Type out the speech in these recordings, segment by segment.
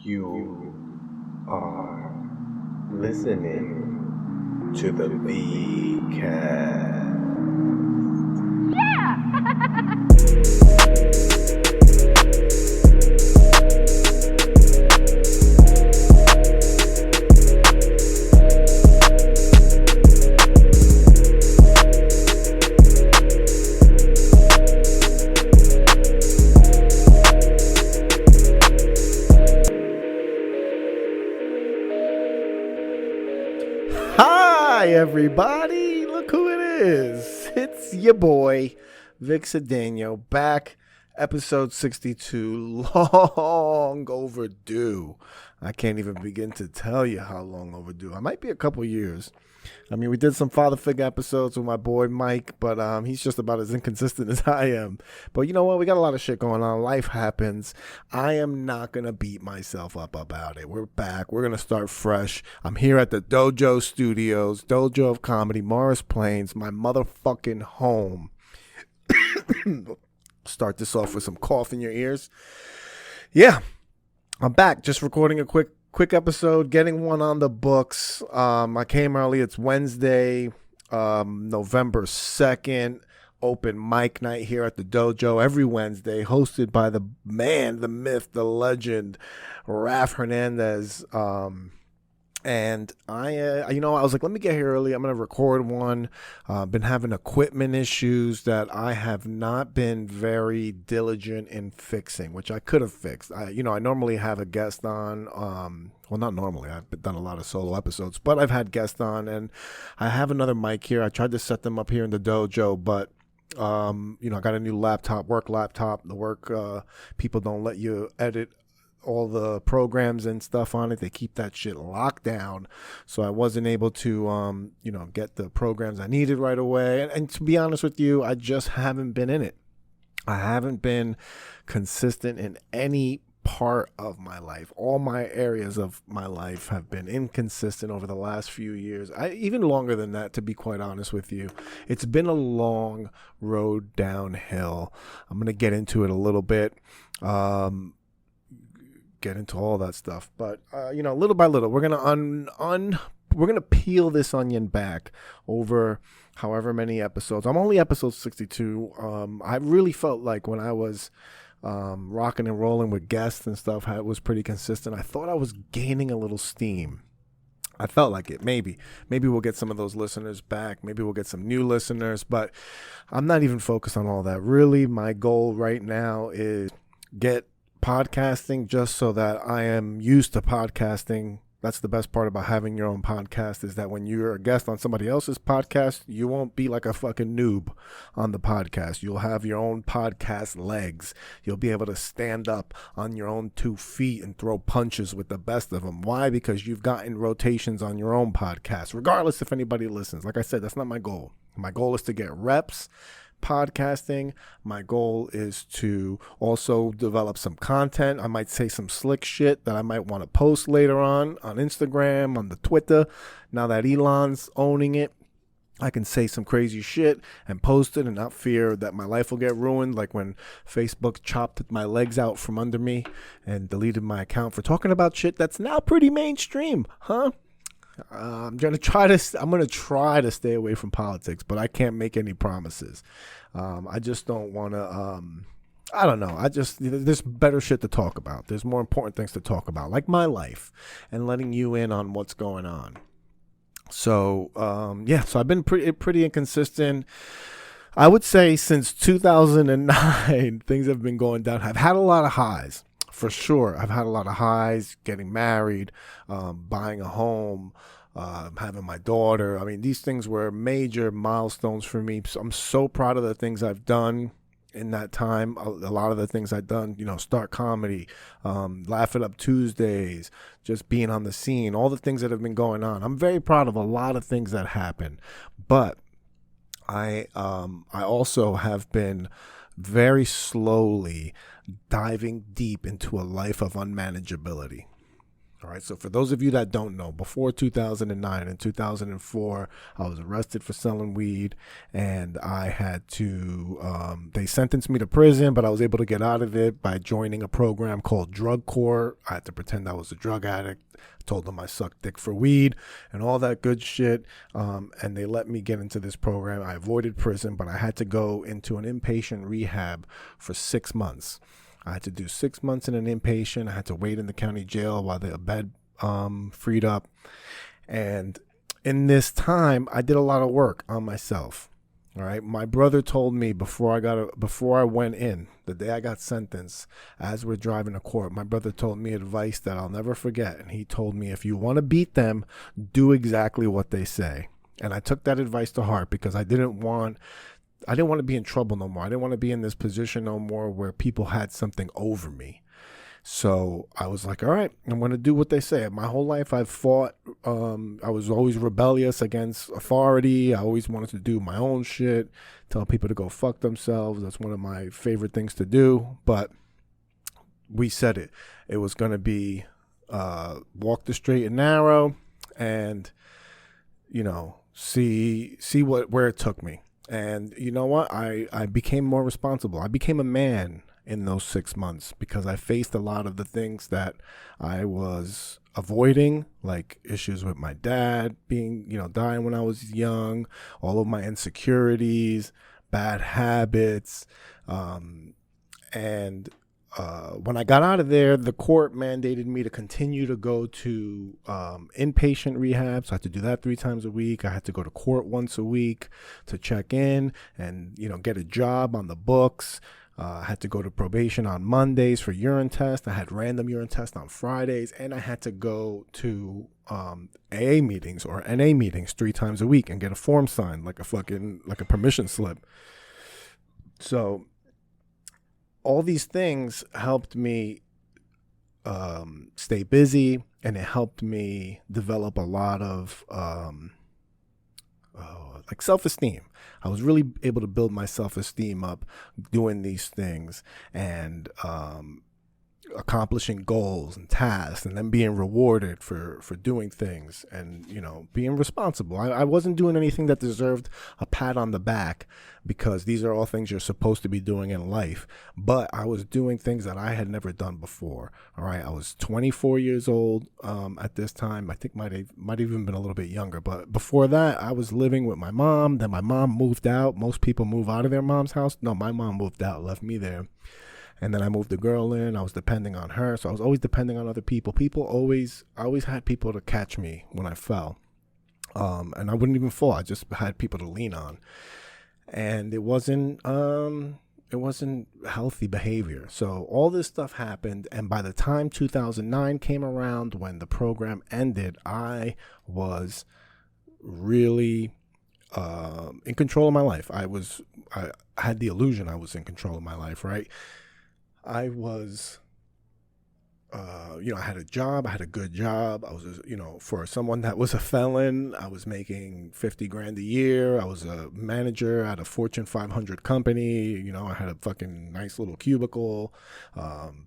You are listening to the V-Cast. Hi, everybody. Look who it is. It's your boy, Vic Cedeno, back, episode 62, long overdue. I can't even begin to tell you how long overdue. I might be a couple years. I mean, we did some father figure episodes with my boy Mike, but he's just about as inconsistent as I am. But you know what? We got a lot of shit going on. Life happens. I am not going to beat myself up about it. We're back. We're going to start fresh. I'm here at the Dojo Studios, Dojo of Comedy, Morris Plains, my motherfucking home. Start this off with some cough in your ears. Yeah, I'm back. Just recording a quick episode, getting one on the books. I came early. It's Wednesday, November 2nd. Open mic night here at the dojo every Wednesday, hosted by the man, the myth, the legend, Raf Hernandez. And I was like, let me get here early. I'm going to record one. Been having equipment issues that I have not been very diligent in fixing, which I could have fixed. I normally have a guest on. Well, not normally. I've done a lot of solo episodes, but I've had guests on, and I have another mic here. I tried to set them up here in the dojo, but I got a new laptop, work laptop. The work people don't let you edit all the programs and stuff on it. They keep that shit locked down. So I wasn't able to, get the programs I needed right away. And to be honest with you, I just haven't been in it. I haven't been consistent in any part of my life. All my areas of my life have been inconsistent over the last few years. Even longer than that, to be quite honest with you. It's been a long road downhill. I'm going to get into it a little bit. Get into all that stuff, but little by little, we're gonna peel this onion back over however many episodes. I'm only episode 62. I really felt like when I was rocking and rolling with guests and stuff, it was pretty consistent. I thought I was gaining a little steam. I felt like it. Maybe we'll get some of those listeners back. Maybe we'll get some new listeners, but I'm not even focused on all that. Really, my goal right now is get podcasting just so that I am used to podcasting. That's the best part about having your own podcast, is that when you're a guest on somebody else's podcast, you won't be like a fucking noob on the podcast. You'll have your own podcast legs. You'll be able to stand up on your own 2 feet and throw punches with the best of them. Why? Because you've gotten rotations on your own podcast, regardless if anybody listens. Like I said, that's not my goal. My goal is to get reps podcasting. My goal is to also develop some content. I might say some slick shit that I might want to post later on Instagram, on the Twitter. Now that Elon's owning it, I can say some crazy shit and post it and not fear that my life will get ruined, like when Facebook chopped my legs out from under me and deleted my account for talking about shit that's now pretty mainstream, huh? I'm gonna try to stay away from politics, but I can't make any promises. I just don't want to. I don't know. There's better shit to talk about. There's more important things to talk about, like my life and letting you in on what's going on. So, so I've been pretty inconsistent. I would say since 2009, things have been going down. I've had a lot of highs. For sure. I've had a lot of highs, getting married, buying a home, having my daughter. I mean, these things were major milestones for me. So I'm so proud of the things I've done in that time. A lot of the things I've done, start comedy, Laugh It Up Tuesdays, just being on the scene, all the things that have been going on. I'm very proud of a lot of things that happened. But I also have been very slowly diving deep into a life of unmanageability. All right, so for those of you that don't know, before 2009 and 2004, I was arrested for selling weed, and I had to, they sentenced me to prison, but I was able to get out of it by joining a program called Drug Court. I had to pretend I was a drug addict, told them I sucked dick for weed and all that good shit, and they let me get into this program. I avoided prison, but I had to go into an inpatient rehab for 6 months. I had to do 6 months in an inpatient. I had to wait in the county jail while the bed freed up. And in this time, I did a lot of work on myself. All right. My brother told me before I went in, the day I got sentenced, as we're driving to court, my brother told me advice that I'll never forget. And he told me, if you want to beat them, do exactly what they say. And I took that advice to heart because I didn't want to be in trouble no more. I didn't want to be in this position no more where people had something over me. So I was like, all right, I'm going to do what they say. My whole life I've fought. I was always rebellious against authority. I always wanted to do my own shit, tell people to go fuck themselves. That's one of my favorite things to do. But we said it. It was going to be walk the straight and narrow and, see where it took me. And you know what? I became more responsible. I became a man in those 6 months because I faced a lot of the things that I was avoiding, like issues with my dad being, dying when I was young, all of my insecurities, bad habits. And when I got out of there, the court mandated me to continue to go to inpatient rehab. So I had to do that 3 times a week. I had to go to court once a week to check in and, get a job on the books. I had to go to probation on Mondays for urine tests. I had random urine tests on Fridays. And I had to go to AA meetings or NA meetings 3 times a week and get a form signed like a permission slip. So all these things helped me stay busy, and it helped me develop a lot of self-esteem. I was really able to build my self-esteem up doing these things and accomplishing goals and tasks, and then being rewarded for doing things and, being responsible. I wasn't doing anything that deserved a pat on the back because these are all things you're supposed to be doing in life. But I was doing things that I had never done before. All right. I was 24 years old at this time. I think might have even been a little bit younger. But before that, I was living with my mom. Then my mom moved out. Most people move out of their mom's house. No, my mom moved out, left me there. And then I moved the girl in. I was depending on her. So I was always depending on other people. I always had people to catch me when I fell. And I wouldn't even fall. I just had people to lean on. And it wasn't healthy behavior. So all this stuff happened. And by the time 2009 came around, when the program ended, I was really in control of my life. I had the illusion I was in control of my life, right? I was, I had a job. I had a good job. I was, for someone that was a felon, I was making $50,000 a year. I was a manager at a Fortune 500 company. I had a fucking nice little cubicle,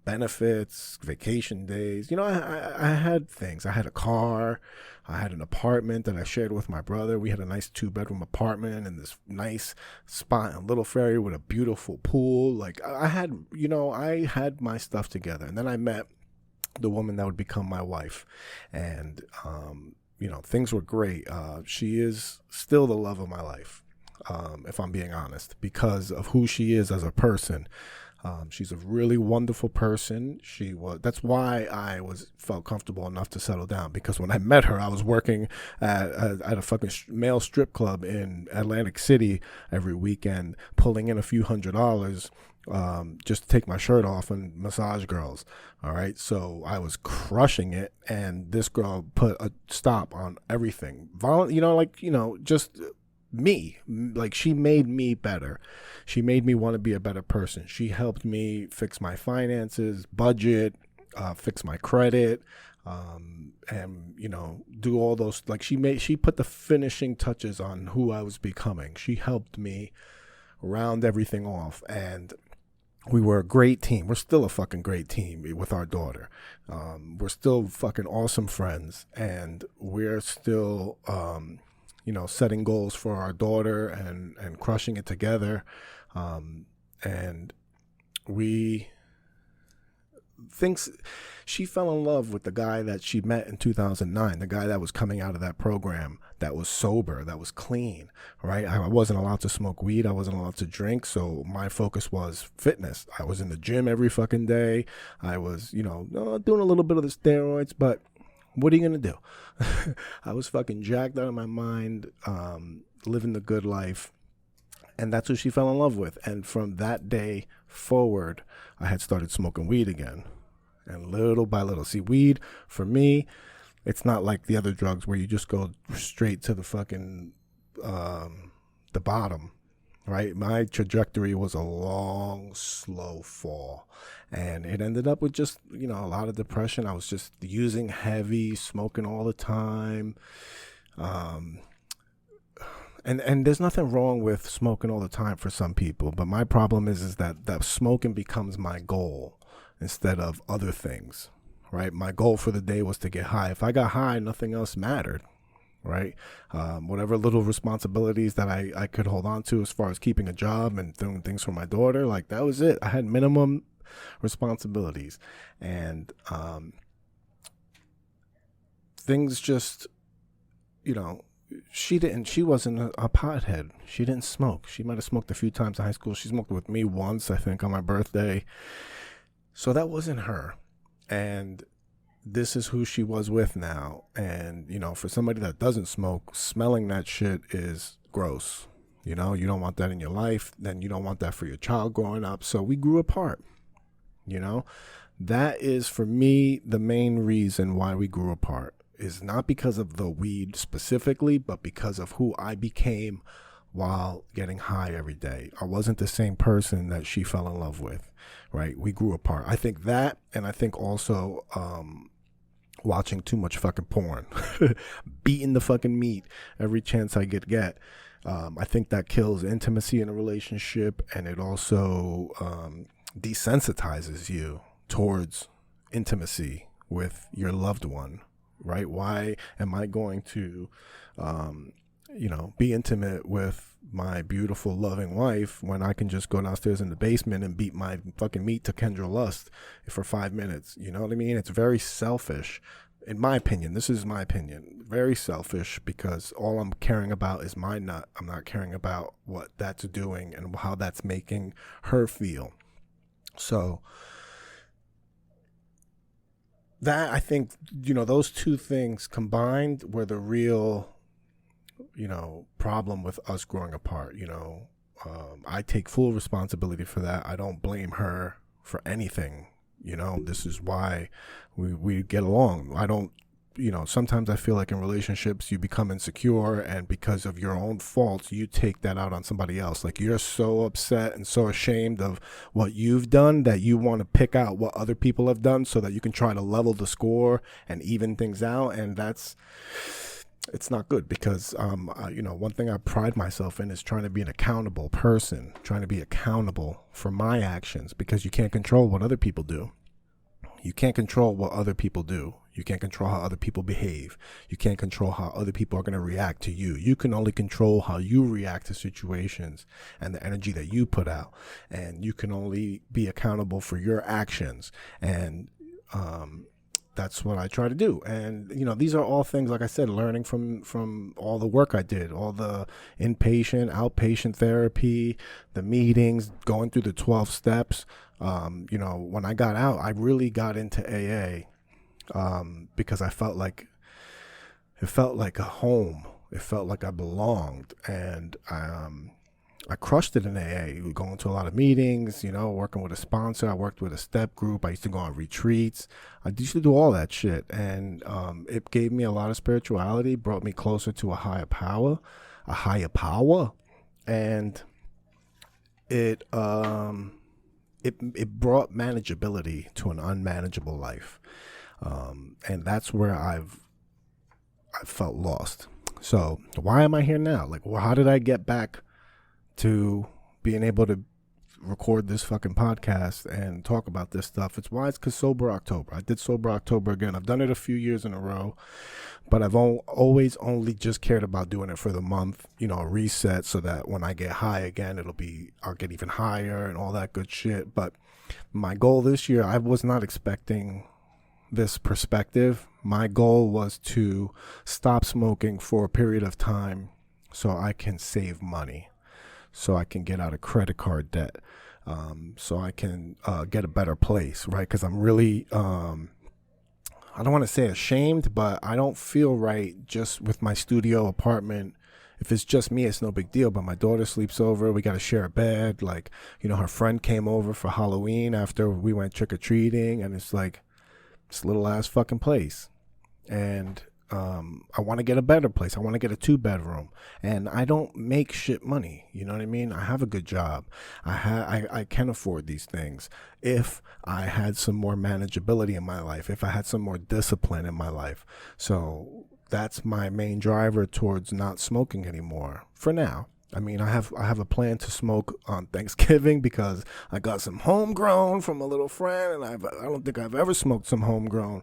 benefits, vacation days. I had things. I had a car. I had an apartment that I shared with my brother. We had a nice 2-bedroom apartment in this nice spot in Little Ferry with a beautiful pool. Like I had my stuff together. And then I met the woman that would become my wife. And, things were great. She is still the love of my life, if I'm being honest, because of who she is as a person. She's a really wonderful person. That's why I felt comfortable enough to settle down, because when I met her, I was working at a fucking male strip club in Atlantic City every weekend, pulling in a few $100s just to take my shirt off and massage girls. All right. So I was crushing it. And this girl put a stop on everything. Just me. Like, she made me better. She made me want to be a better person. She helped me fix my finances, budget, fix my credit, and do all those. Like, she put the finishing touches on who I was becoming. She helped me round everything off. And we were a great team. We're still a fucking great team with our daughter. We're still fucking awesome friends, and we're still, setting goals for our daughter and crushing it together. And we thinks she fell in love with the guy that she met in 2009, the guy that was coming out of that program, that was sober, that was clean, right? I wasn't allowed to smoke weed. I wasn't allowed to drink. So my focus was fitness. I was in the gym every fucking day. I was, doing a little bit of the steroids, but what are you going to do? I was fucking jacked out of my mind, living the good life. And that's who she fell in love with. And from that day forward, I had started smoking weed again. And little by little. See, weed, for me, it's not like the other drugs where you just go straight to the fucking, the bottom, right? My trajectory was a long, slow fall. And it ended up with just, a lot of depression. I was just using heavy, smoking all the time. And there's nothing wrong with smoking all the time for some people, but my problem is that smoking becomes my goal instead of other things, right? My goal for the day was to get high. If I got high, nothing else mattered, right? Whatever little responsibilities that I could hold on to as far as keeping a job and doing things for my daughter, like that was it. I had minimum responsibilities, and things just, she wasn't a pothead. She didn't smoke. She might have smoked a few times in high school. She smoked with me once, I think, on my birthday. So that wasn't her. And this is who she was with now. And, for somebody that doesn't smoke, smelling that shit is gross. You don't want that in your life. Then you don't want that for your child growing up. So we grew apart. That is, for me, the main reason why we grew apart. Is not because of the weed specifically, but because of who I became while getting high every day. I wasn't the same person that she fell in love with, right? We grew apart. I think that, and I think also watching too much fucking porn, beating the fucking meat every chance I get. I think that kills intimacy in a relationship, and it also desensitizes you towards intimacy with your loved one. Right? Why am I going to, be intimate with my beautiful, loving wife when I can just go downstairs in the basement and beat my fucking meat to Kendra Lust for 5 minutes? You know what I mean? It's very selfish, in my opinion. This is my opinion. Very selfish, because all I'm caring about is my nut. I'm not caring about what that's doing and how that's making her feel. So that, I think, those two things combined were the real, problem with us growing apart. I take full responsibility for that. I don't blame her for anything. This is why we get along. I don't, sometimes I feel like in relationships you become insecure, and because of your own faults, you take that out on somebody else. Like, you're so upset and so ashamed of what you've done that you want to pick out what other people have done so that you can try to level the score and even things out. And it's not good, because, one thing I pride myself in is trying to be an accountable person, trying to be accountable for my actions, because you can't control what other people do. You can't control what other people do. You can't control how other people behave. You can't control how other people are going to react to you. You can only control how you react to situations and the energy that you put out. And you can only be accountable for your actions. And that's what I try to do. And, these are all things, like I said, learning from all the work I did, all the inpatient, outpatient therapy, the meetings, going through the 12 steps. When I got out, I really got into AA because it felt like a home. It felt like I belonged. And I crushed it in AA, going to a lot of meetings, working with a sponsor. I worked with a step group. I used to go on retreats. I used to do all that shit. And it gave me a lot of spirituality, brought me closer to a higher power. And it brought manageability to an unmanageable life. And that's where I felt lost. So why am I here now? Like, how did I get back to being able to record this fucking podcast and talk about this stuff. It's why it's because Sober October. I did Sober October again. I've done it a few years in a row, but I've always only just cared about doing it for the month, you know, a reset so that when I get high again, I'll get even higher and all that good shit. But my goal this year, I was not expecting this perspective. My goal was to stop smoking for a period of time so I can save money, so I can get out of credit card debt, so I can get a better place, right? Because I'm really, I don't want to say ashamed, but I don't feel right just with my studio apartment. If it's just me, it's no big deal, but my daughter sleeps over. We got to share a bed. Like, you know, her friend came over for Halloween after we went trick-or-treating, and it's like this little ass fucking place. And I want to get a better place. I want to get a 2-bedroom, and I don't make shit money. You know what I mean? I have a good job. I can afford these things. If I had some more manageability in my life, if I had some more discipline in my life. So that's my main driver towards not smoking anymore for now. I mean, I have a plan to smoke on Thanksgiving because I got some homegrown from a little friend, and I don't think I've ever smoked some homegrown,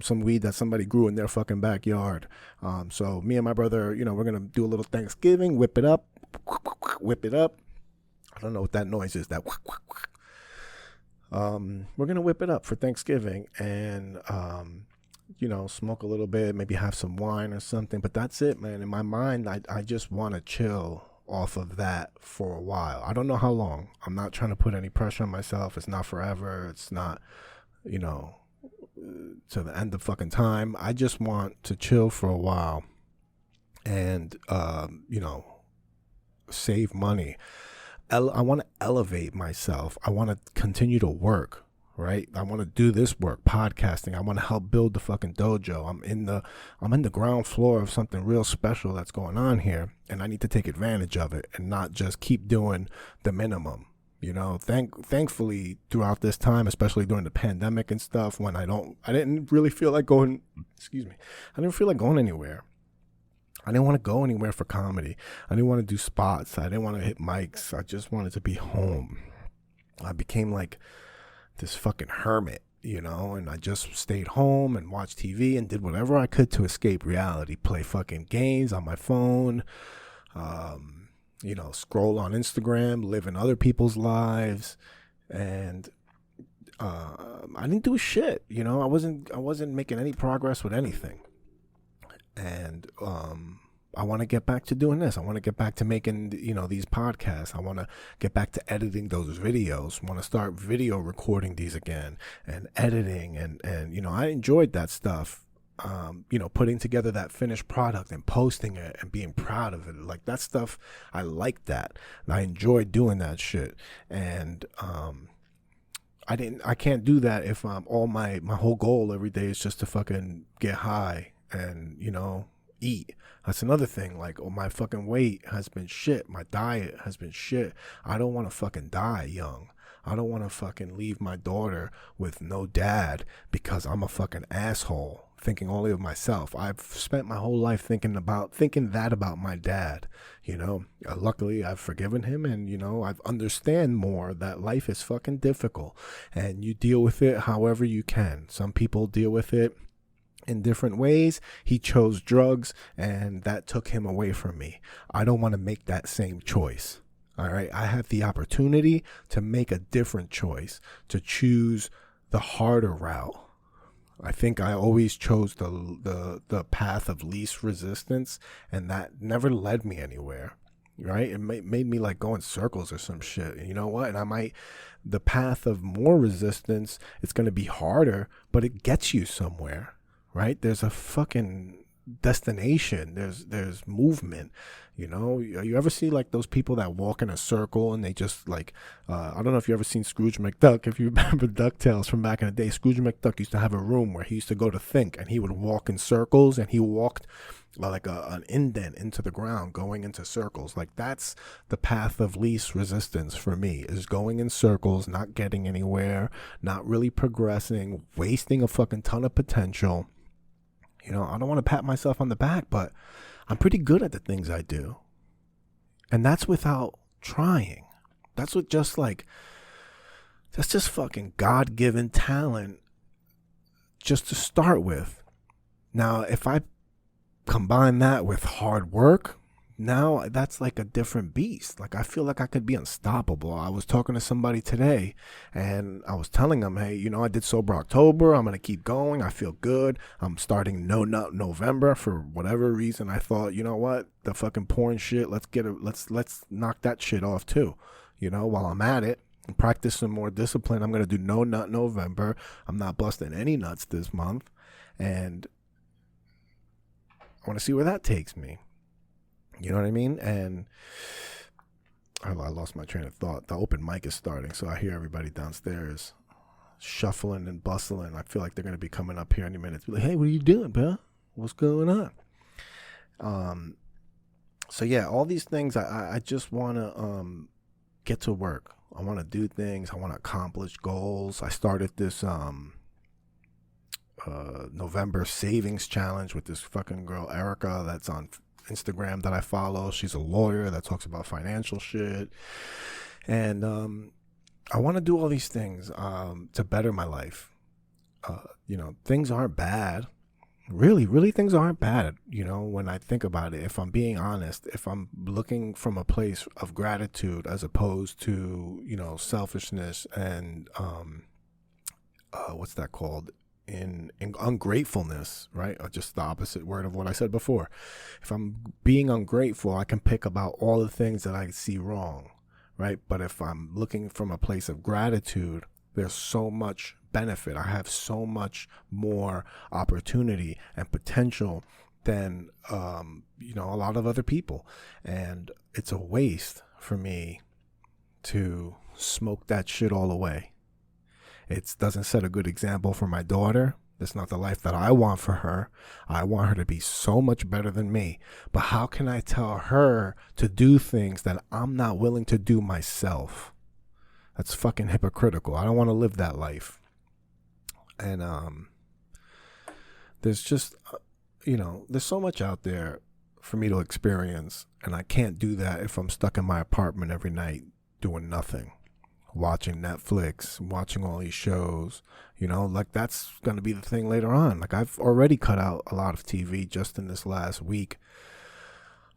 some weed that somebody grew in their fucking backyard. So me and my brother, you know, we're gonna do a little Thanksgiving, whip it up. I don't know what that noise is. That. We're gonna whip it up for Thanksgiving and you know, smoke a little bit, maybe have some wine or something. But that's it, man. In my mind, I just want to chill off of that for a while. I don't know how long. I'm not trying to put any pressure on myself. It's not forever. It's not, you know, to the end of fucking time. I just want to chill for a while and, you know, save money. I want to elevate myself. I want to continue to work. Right? I want to do this work, podcasting. I want to help build the fucking dojo. I'm in the ground floor of something real special that's going on here, and I need to take advantage of it and not just keep doing the minimum. You know, thankfully throughout this time, especially during the pandemic and stuff, when I didn't really feel like going, I didn't feel like going anywhere. I didn't want to go anywhere for comedy. I didn't want to do spots. I didn't want to hit mics. I just wanted to be home. I became like this fucking hermit, you know, and I just stayed home and watched TV and did whatever I could to escape reality, play fucking games on my phone, you know, scroll on Instagram, live in other people's lives, and I didn't do shit, you know. I wasn't making any progress with anything, and I want to get back to doing this. I want to get back to making, you know, these podcasts. I want to get back to editing those videos. I want to start video recording these again and editing. And you know, I enjoyed that stuff, you know, putting together that finished product and posting it and being proud of it. Like that stuff, I like that. And I enjoyed doing that shit. And I can't do that if all my whole goal every day is just to fucking get high and, you know, eat. That's another thing. Like, oh, my fucking weight has been shit. My diet has been shit. I don't want to fucking die young. I don't want to fucking leave my daughter with no dad because I'm a fucking asshole, thinking only of myself. I've spent my whole life thinking that about my dad, you know. Luckily, I've forgiven him, and, you know, I've understand more that life is fucking difficult, and you deal with it however you can. Some people deal with it in different ways. He chose drugs, and that took him away from me. I don't want to make that same choice. All right. I have the opportunity to make a different choice, to choose the harder route. I think I always chose the path of least resistance, and that never led me anywhere. Right. It made me like go in circles or some shit. And you know what? And the path of more resistance, it's going to be harder, but it gets you somewhere. Right? There's a fucking destination. There's movement. You know, you ever see like those people that walk in a circle and they just like, I don't know if you ever seen Scrooge McDuck. If you remember DuckTales from back in the day, Scrooge McDuck used to have a room where he used to go to think, and he would walk in circles, and he walked like an indent into the ground, going into circles. Like that's the path of least resistance for me, is going in circles, not getting anywhere, not really progressing, wasting a fucking ton of potential. You know, I don't want to pat myself on the back, but I'm pretty good at the things I do. And that's without trying. That's just fucking God-given talent just to start with. Now, if I combine that with hard work, now that's like a different beast. Like, I feel like I could be unstoppable. I was talking to somebody today and I was telling them, hey, I did Sober October. I'm going to keep going. I feel good. I'm starting No Nut November for whatever reason. I thought, you know what? The fucking porn shit, let's knock that shit off too. While I'm at it and practice some more discipline, I'm going to do No Nut November. I'm not busting any nuts this month. And I want to see where that takes me. You know what I mean? And I lost my train of thought. The open mic is starting, so I hear everybody downstairs shuffling and bustling. I feel like they're going to be coming up here any minute. Be like, hey, what are you doing, bro? What's going on? So yeah, all these things, I just want to get to work. I want to do things. I want to accomplish goals. I started this November savings challenge with this fucking girl Erica that's on Instagram that I follow. She's a lawyer that talks about financial shit, and I want to do all these things to better my life. Things aren't bad. Really things aren't bad. When I think about it, if I'm being honest, if I'm looking from a place of gratitude as opposed to selfishness and what's that called, in ungratefulness, right? Or just the opposite word of what I said before. If I'm being ungrateful, I can pick about all the things that I see wrong, right? But if I'm looking from a place of gratitude, there's so much benefit. I have so much more opportunity and potential than a lot of other people, and it's a waste for me to smoke that shit all away. It doesn't set a good example for my daughter. That's not the life that I want for her. I want her to be so much better than me. But how can I tell her to do things that I'm not willing to do myself? That's fucking hypocritical. I don't want to live that life. And there's just, there's so much out there for me to experience. And I can't do that if I'm stuck in my apartment every night doing nothing. Watching Netflix, watching all these shows, like that's going to be the thing later on. Like, I've already cut out a lot of TV just in this last week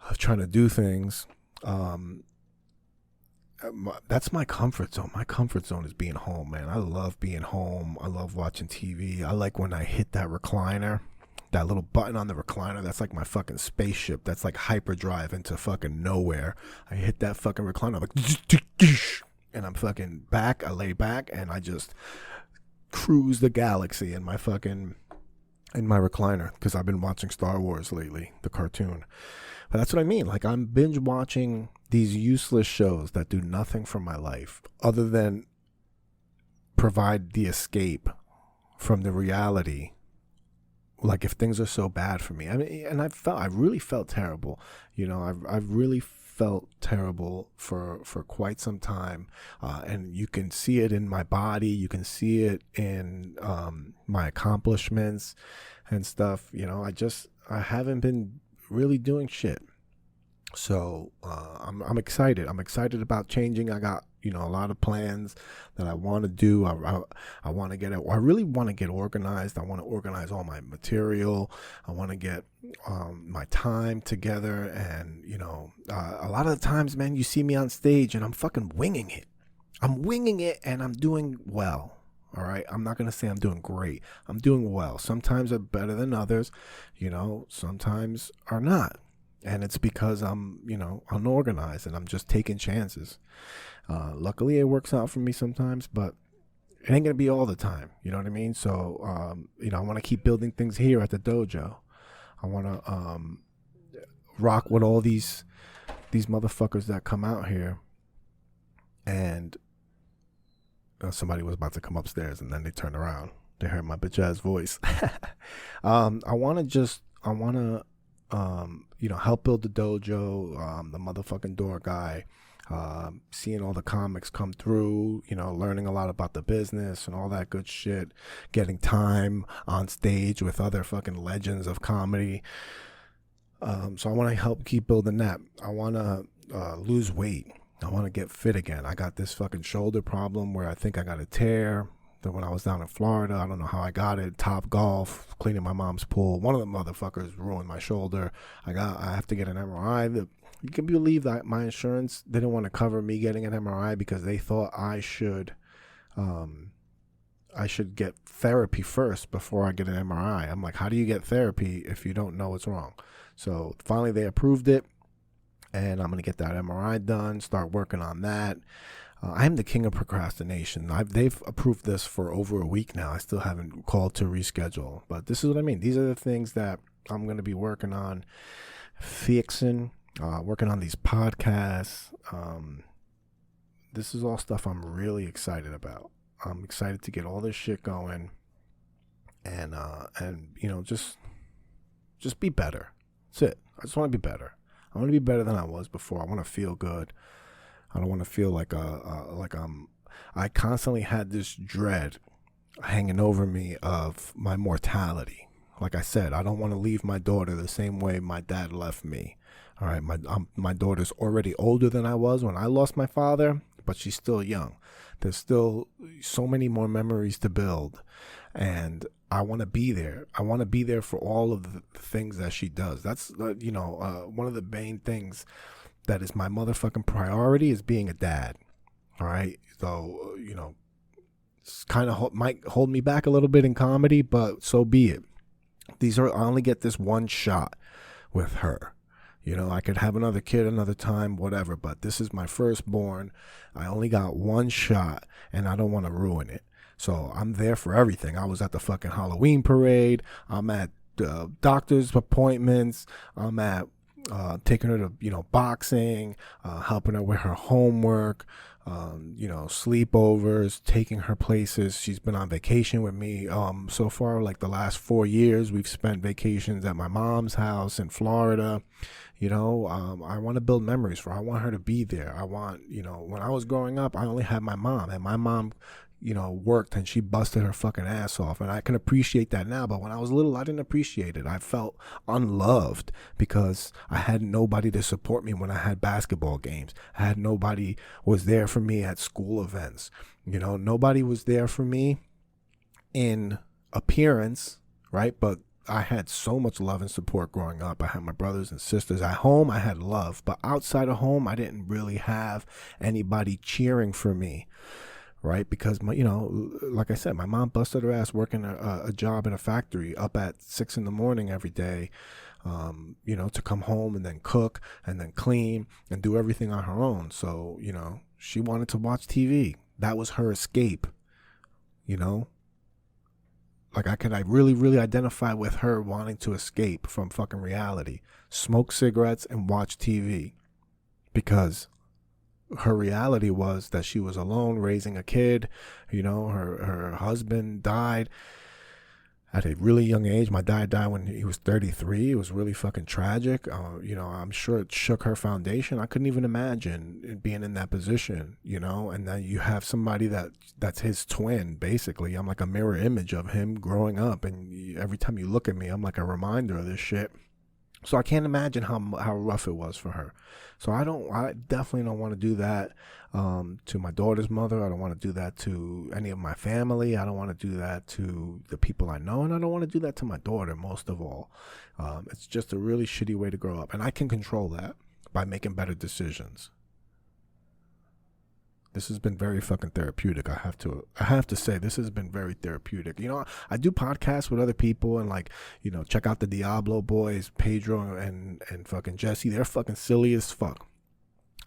of trying to do things. That's my comfort zone. My comfort zone is being home, man. I love being home. I love watching TV. I like when I hit that recliner, that little button on the recliner. That's like my fucking spaceship. That's like hyperdrive into fucking nowhere. I hit that fucking recliner, like, and I'm fucking back. I lay back and I just cruise the galaxy in my recliner, because I've been watching Star Wars lately, the cartoon. But that's what I mean. Like, I'm binge watching these useless shows that do nothing for my life other than provide the escape from the reality. Like, if things are so bad for me, I mean, and I really felt terrible. I've really felt terrible for quite some time, and you can see it in my body. You can see it in my accomplishments and stuff. I haven't been really doing shit. So I'm excited. I'm excited about changing. I got a lot of plans that I want to do. I want to get it. I really want to get organized. I want to organize all my material. I want to get my time together. And a lot of the times, man, you see me on stage and I'm fucking winging it. I'm winging it and I'm doing well. All right. I'm not going to say I'm doing great. I'm doing well. Sometimes are better than others, sometimes are not. And it's because I'm, unorganized and I'm just taking chances. Luckily, it works out for me sometimes, but it ain't going to be all the time. You know what I mean? So, I want to keep building things here at the dojo. I want to rock with all these motherfuckers that come out here. And somebody was about to come upstairs and then they turned around. They heard my bitch ass voice. I want to help build the dojo, the motherfucking door guy, seeing all the comics come through, learning a lot about the business and all that good shit, getting time on stage with other fucking legends of comedy. So I want to help keep building that. I want to lose weight. I want to get fit again. I got this fucking shoulder problem where I think I got a tear. Then when I was down in Florida, I don't know how I got it. Top Golf, cleaning my mom's pool. One of the motherfuckers ruined my shoulder. I have to get an MRI. You can believe that my insurance didn't want to cover me getting an MRI because they thought I should get therapy first before I get an MRI. I'm like, how do you get therapy if you don't know what's wrong? So finally they approved it, and I'm going to get that MRI done, start working on that. I'm the king of procrastination. They've approved this for over a week now. I still haven't called to reschedule. But this is what I mean. These are the things that I'm going to be working on, fixing, working on these podcasts. This is all stuff I'm really excited about. I'm excited to get all this shit going and you know, just be better. That's it. I just want to be better. I want to be better than I was before. I want to feel good. I don't want to feel like I constantly had this dread hanging over me of my mortality. Like I said, I don't want to leave my daughter the same way my dad left me. All right, my daughter's already older than I was when I lost my father, but she's still young. There's still so many more memories to build, and I want to be there. I want to be there for all of the things that she does. That's one of the main things that is my motherfucking priority is being a dad. All right, so it's kind of might hold me back a little bit in comedy, but so be it. I only get this one shot with her. I could have another kid another time, whatever, but this is my firstborn. I only got one shot, and I don't want to ruin it. So I'm there for everything. I was at the fucking Halloween parade. I'm at doctor's appointments. I'm at taking her to, boxing, helping her with her homework, sleepovers, taking her places. She's been on vacation with me. So far, like the last 4 years, we've spent vacations at my mom's house in Florida. I want to build memories for her. I want her to be there. I want, when I was growing up, I only had my mom, and my mom, worked, and she busted her fucking ass off. And I can appreciate that now. But when I was little, I didn't appreciate it. I felt unloved because I had nobody to support me when I had basketball games. I had nobody was there for me at school events. Nobody was there for me in appearance, right? But I had so much love and support growing up. I had my brothers and sisters. At home, I had love. But outside of home, I didn't really have anybody cheering for me. Right, because like I said, my mom busted her ass working a job in a factory up at 6 a.m. every day, to come home and then cook and then clean and do everything on her own. So she wanted to watch TV. That was her escape. Like I really, really identify with her wanting to escape from fucking reality, smoke cigarettes and watch TV, because her reality was that she was alone raising a kid. Her husband died at a really young age. My dad died when he was 33. It was really fucking tragic. I'm sure it shook her foundation. I couldn't even imagine being in that position, and then you have somebody that's his twin, basically. I'm like a mirror image of him growing up, and every time you look at me, I'm like a reminder of this shit. So I can't imagine how rough it was for her. So I definitely don't want to do that to my daughter's mother. I don't want to do that to any of my family. I don't want to do that to the people I know, and I don't want to do that to my daughter, most of all. It's just a really shitty way to grow up, and I can control that by making better decisions. This has been very fucking therapeutic. I have to say, this has been very therapeutic. I do podcasts with other people, and check out the Diablo boys, Pedro and fucking Jesse. They're fucking silly as fuck.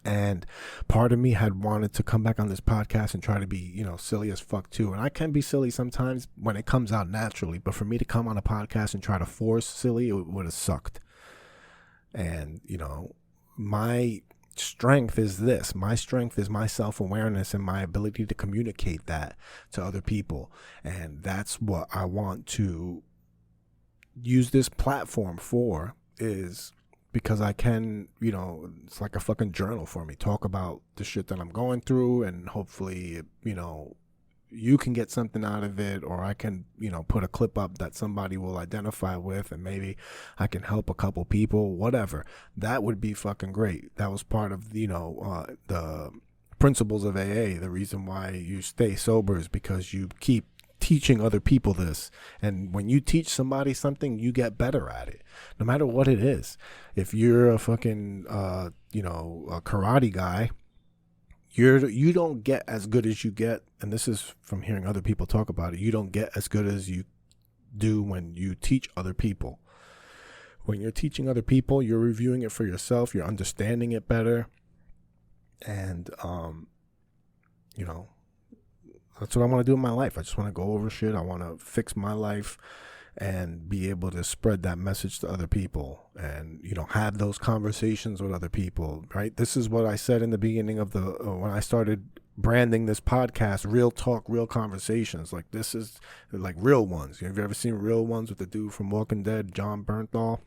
And part of me had wanted to come back on this podcast and try to be, silly as fuck too. And I can be silly sometimes when it comes out naturally. But for me to come on a podcast and try to force silly, it would have sucked. And, my strength is this. My strength is my self-awareness and my ability to communicate that to other people. And that's what I want to use this platform for, is because I can, it's like a fucking journal for me. Talk about the shit that I'm going through, and hopefully, you can get something out of it, or I can, put a clip up that somebody will identify with, and maybe I can help a couple people, whatever. That would be fucking great. That was part of, the principles of AA. The reason why you stay sober is because you keep teaching other people this. And when you teach somebody something, you get better at it, no matter what it is. If you're a fucking, a karate guy, you don't get as good as you get, and this is from hearing other people talk about it, you don't get as good as you do when you teach other people. When you're teaching other people, you're reviewing it for yourself, you're understanding it better, and that's what I want to do in my life. I just want to go over shit. I want to fix my life and be able to spread that message to other people, and have those conversations with other people, right? This is what I said in the beginning of when I started branding this podcast, real talk, real conversations. Like, this is like real ones. Have you ever seen Real Ones with the dude from Walking Dead, John Bernthal?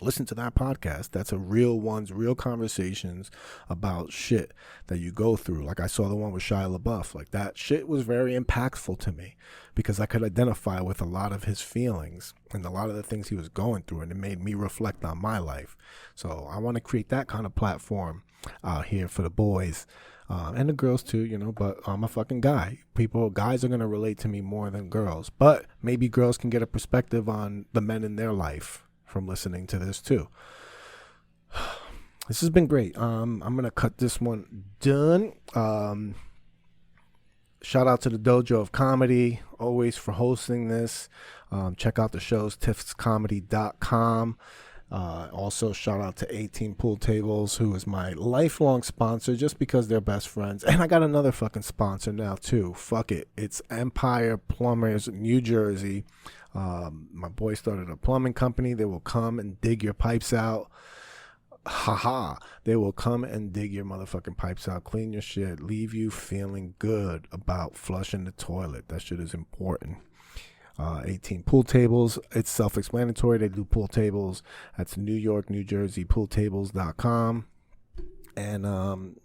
Listen to that podcast. That's a real ones, real conversations about shit that you go through. Like, I saw the one with Shia LaBeouf. Like, that shit was very impactful to me because I could identify with a lot of his feelings and a lot of the things he was going through, and it made me reflect on my life. So I want to create that kind of platform out here for the boys and the girls too, but I'm a fucking guy. Guys are going to relate to me more than girls, but maybe girls can get a perspective on the men in their life from listening to this too. This has been great. I'm gonna cut this one done. Shout out to the Dojo of Comedy always for hosting this. Check out the shows, tiffscomedy.com. Also shout out to 18 Pool Tables, who is my lifelong sponsor just because they're best friends. And I got another fucking sponsor now too. Fuck it. It's Empire Plumbers, New Jersey. My boy started a plumbing company. They will come and dig your pipes out. They will come and dig your motherfucking pipes out, clean your shit, leave you feeling good about flushing the toilet. That shit is important. 18 Pool Tables. It's self-explanatory. They do pool tables. That's New York, New Jersey, pooltables.com. And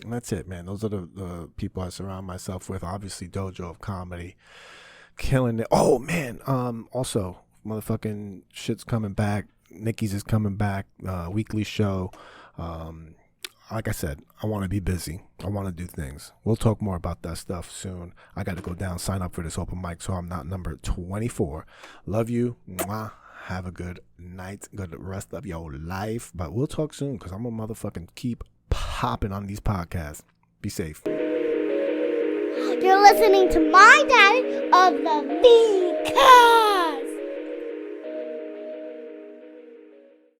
that's it, man. Those are the people I surround myself with. Obviously, Dojo of Comedy. Killing it. Oh, man. Also, motherfucking shit's coming back. Nikki's is coming back. Weekly show. Like I said, I want to be busy. I want to do things. We'll talk more about that stuff soon. I got to go down, sign up for this open mic so I'm not number 24. Love you. Mwah. Have a good night. Good rest of your life. But we'll talk soon because I'm going to motherfucking keep popping on these podcasts. Be safe. You're listening to my dad of the Vic Cedeno.